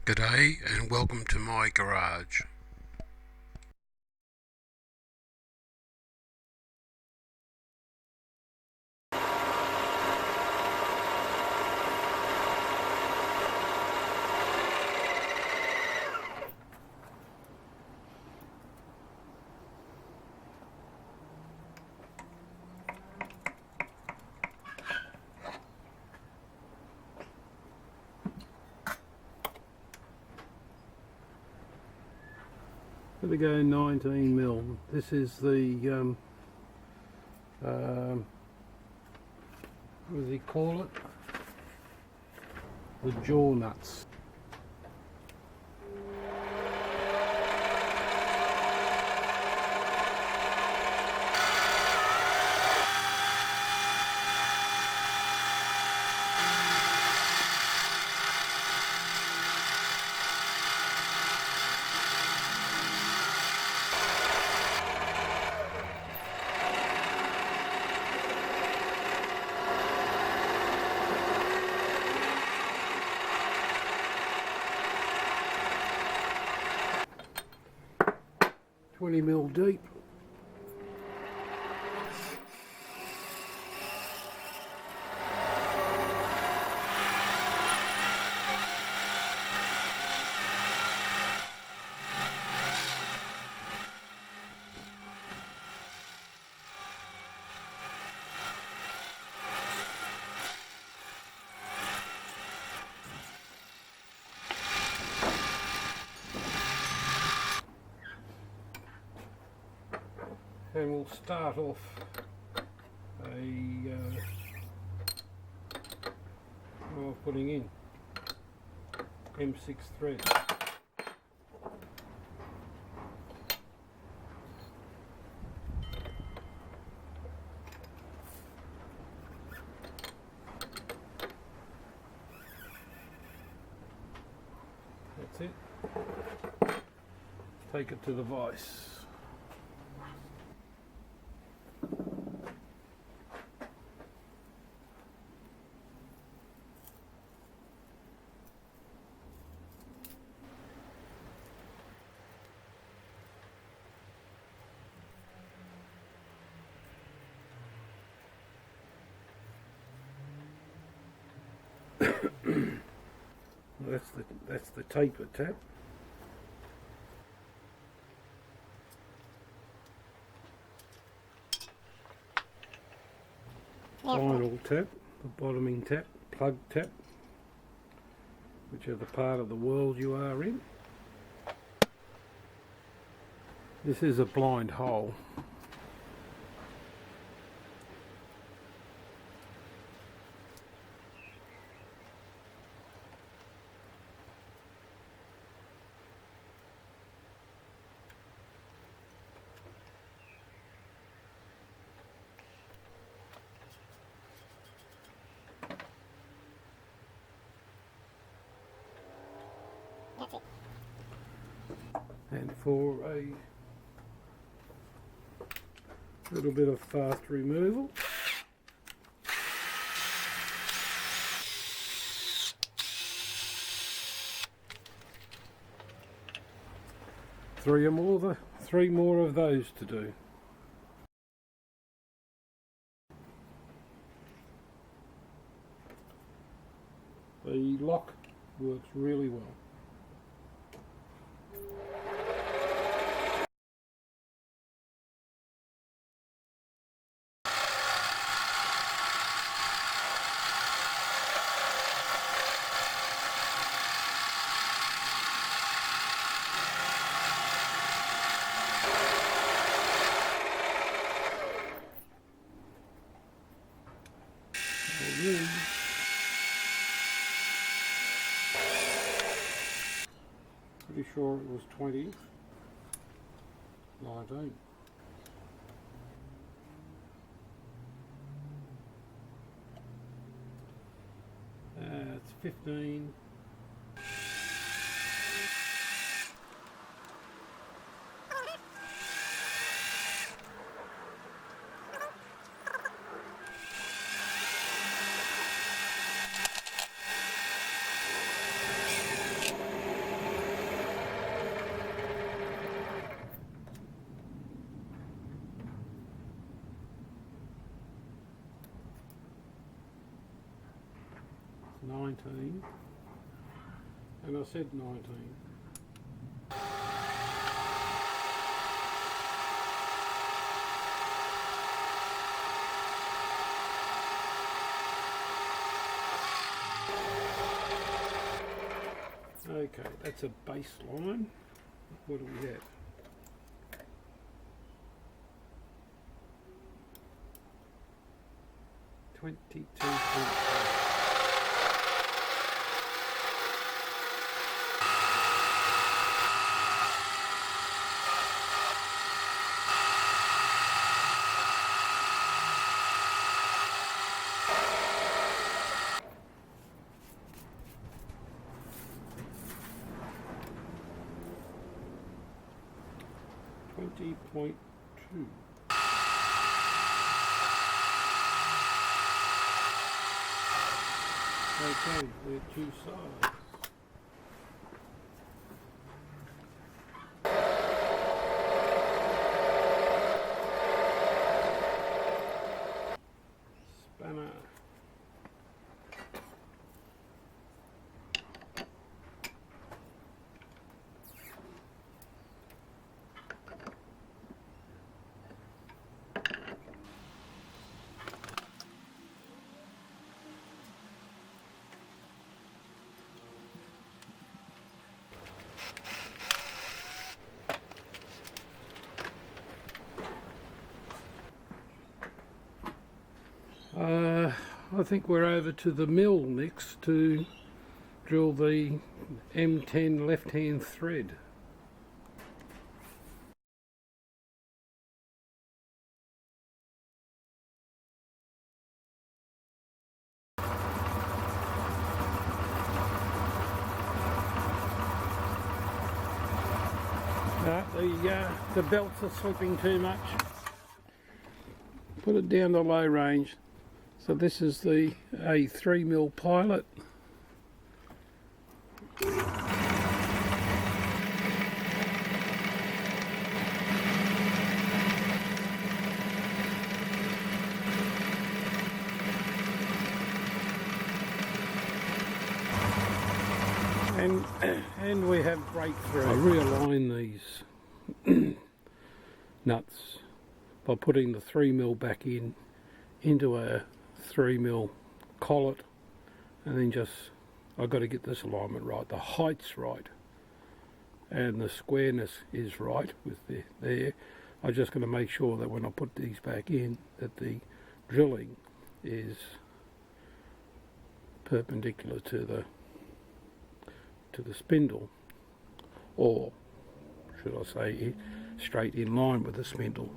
G'day and welcome to my garage. There we go, 19mm. This is the what does he call it? The jaw nuts. $20mm deep. And we'll start off putting in M6 thread. That's it. Take it to the vise. That's the taper tab. Final tab, the bottoming tab, plug tab, whichever part of the world you are in. This is a blind hole. And for a little bit of fast removal, three more of those to do. The lock works really well. Pretty sure it was 20, 19. It's 15. 19, and I said 19. Okay, that's a baseline. What are we at? .2. Okay, they're two sides. Spanner. I think we're over to the mill next to drill the M10 left-hand thread. The belts are slipping too much. Put it down to low range. So this is a 3mm pilot. And we have breakthrough. I realign these nuts by putting the 3mm back into a 3mm collet, and then just I've got to get this alignment right, the height's right and the squareness is right with there. I'm just going to make sure that when I put these back in that the drilling is perpendicular to the spindle, or should I say straight in line with the spindle.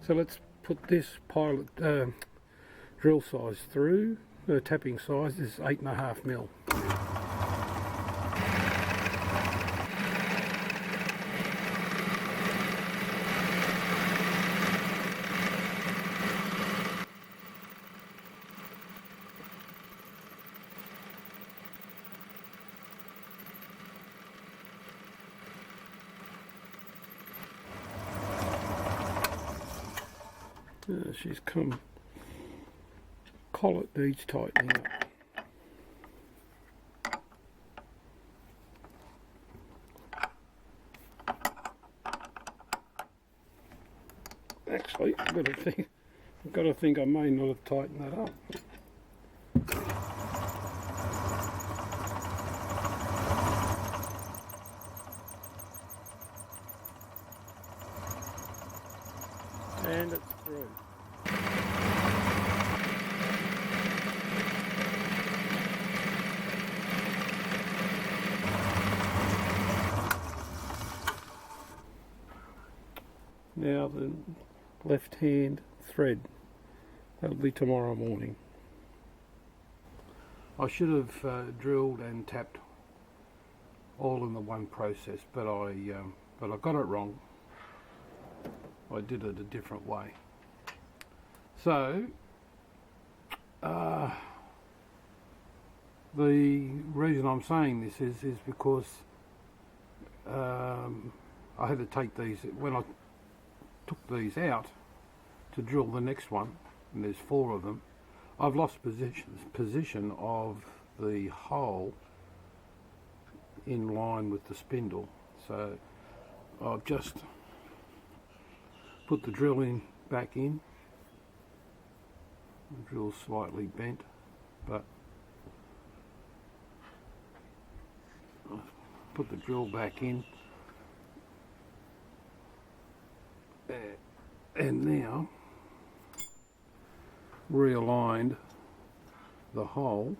So let's put this pilot drill size through. The tapping size is 8.5mm. She's come. Collet needs tightening up. Actually, I've got to think I may not have tightened that up. And it's through. Now the left hand thread, that'll be tomorrow morning. I should have drilled and tapped all in the one process, but I got it wrong. I did it a different way. So the reason I'm saying this is because I had to take these when I took these out to drill the next one, and there's 4 of them. I've lost position of the hole in line with the spindle. So I've just put the drill in back in. The drill's slightly bent, but I've put the drill back in, and now realigned the hole.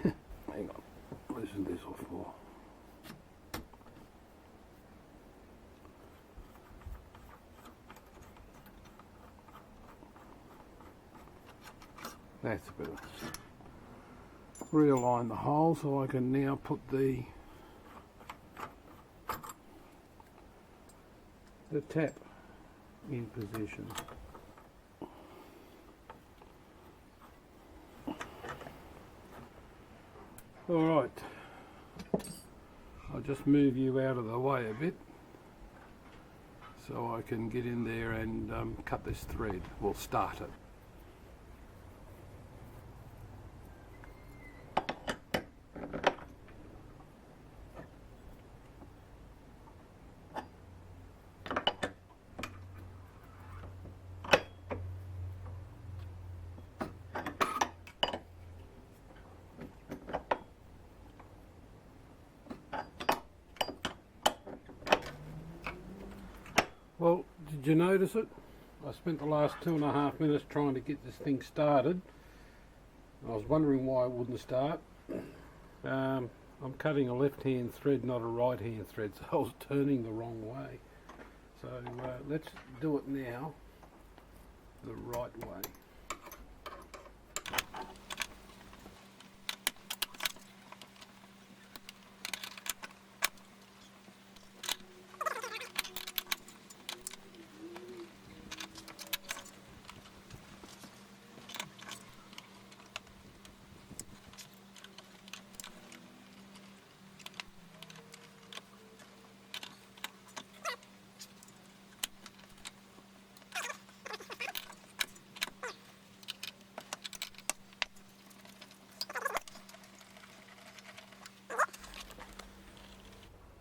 Hang on, loosen this off more. That's better. Realign the hole so I can now put the tap in position. Alright, I'll just move you out of the way a bit so I can get in there and cut this thread. We'll start it. Well, did you notice it? I spent the last 2.5 minutes trying to get this thing started. I was wondering why it wouldn't start. I'm cutting a left-hand thread, not a right-hand thread, so I was turning the wrong way. So let's do it now the right way.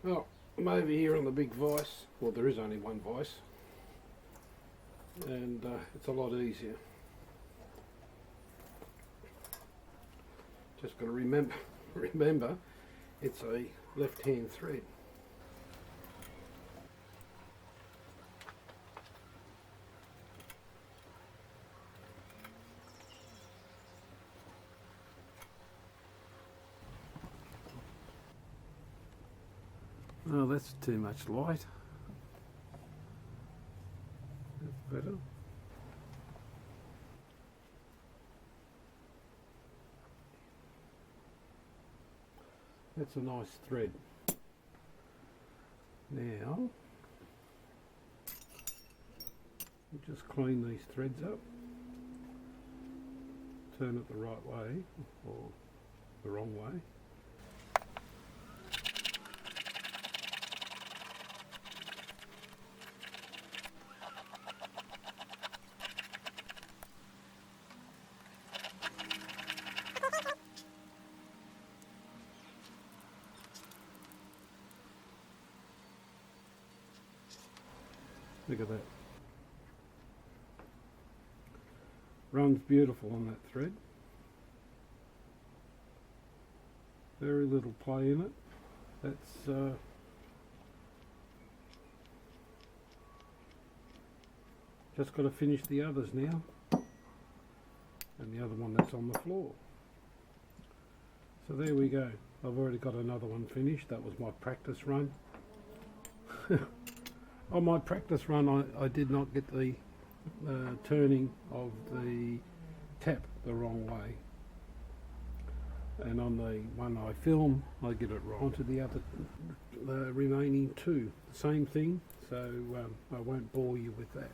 Well, I'm over here on the big vise. Well, there is only one vise, and it's a lot easier. Just got to remember it's a left-hand thread. Oh, that's too much light. That's better. That's a nice thread. Now, we'll just clean these threads up. Turn it the right way or the wrong way. Look at that. Runs beautiful on that thread. Very little play in it. That's just got to finish the others now, and the other one that's on the floor. So there we go. I've already got another one finished. That was my practice run. On my practice run, I did not get the turning of the tap the wrong way, and on the one I film, I get it right. Onto the other remaining two, same thing. So I won't bore you with that.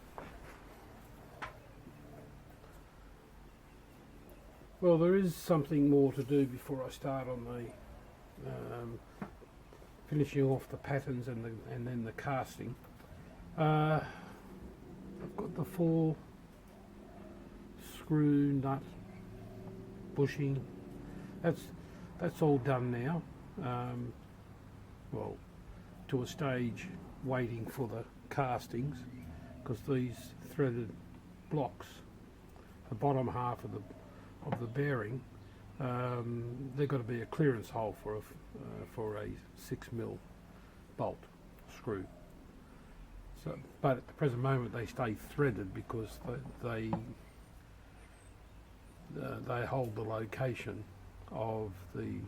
Well, there is something more to do before I start on the finishing off the patterns and then the casting. I've got the 4 screw nut bushing. That's all done now. Well, to a stage waiting for the castings, because these threaded blocks, the bottom half of the bearing, they've got to be a clearance hole for a 6mm bolt screw. So, but at the present moment they stay threaded because they hold the location of the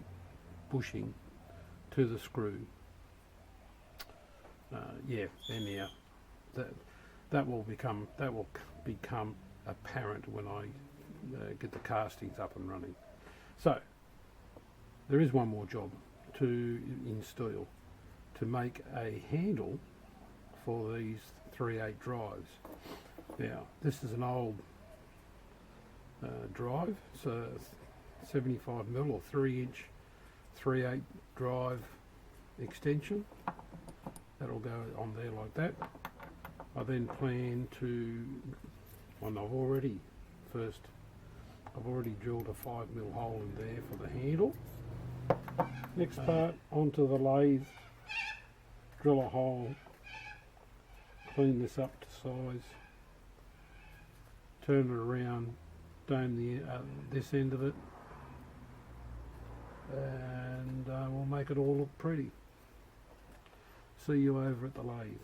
bushing to the screw. Yeah, anyhow, that will become apparent when I get the castings up and running. So there is one more job in steel, to make a handle for these 3/8 drives. Now this is an old drive, so 75mm or 3-inch 3/8 drive extension. That'll go on there like that. I then plan to, and I've already drilled a 5mm hole in there for the handle. Next part, onto the lathe, drill a hole, clean this up to size, turn it around, dome this end of it, and we'll make it all look pretty. See you over at the lathe.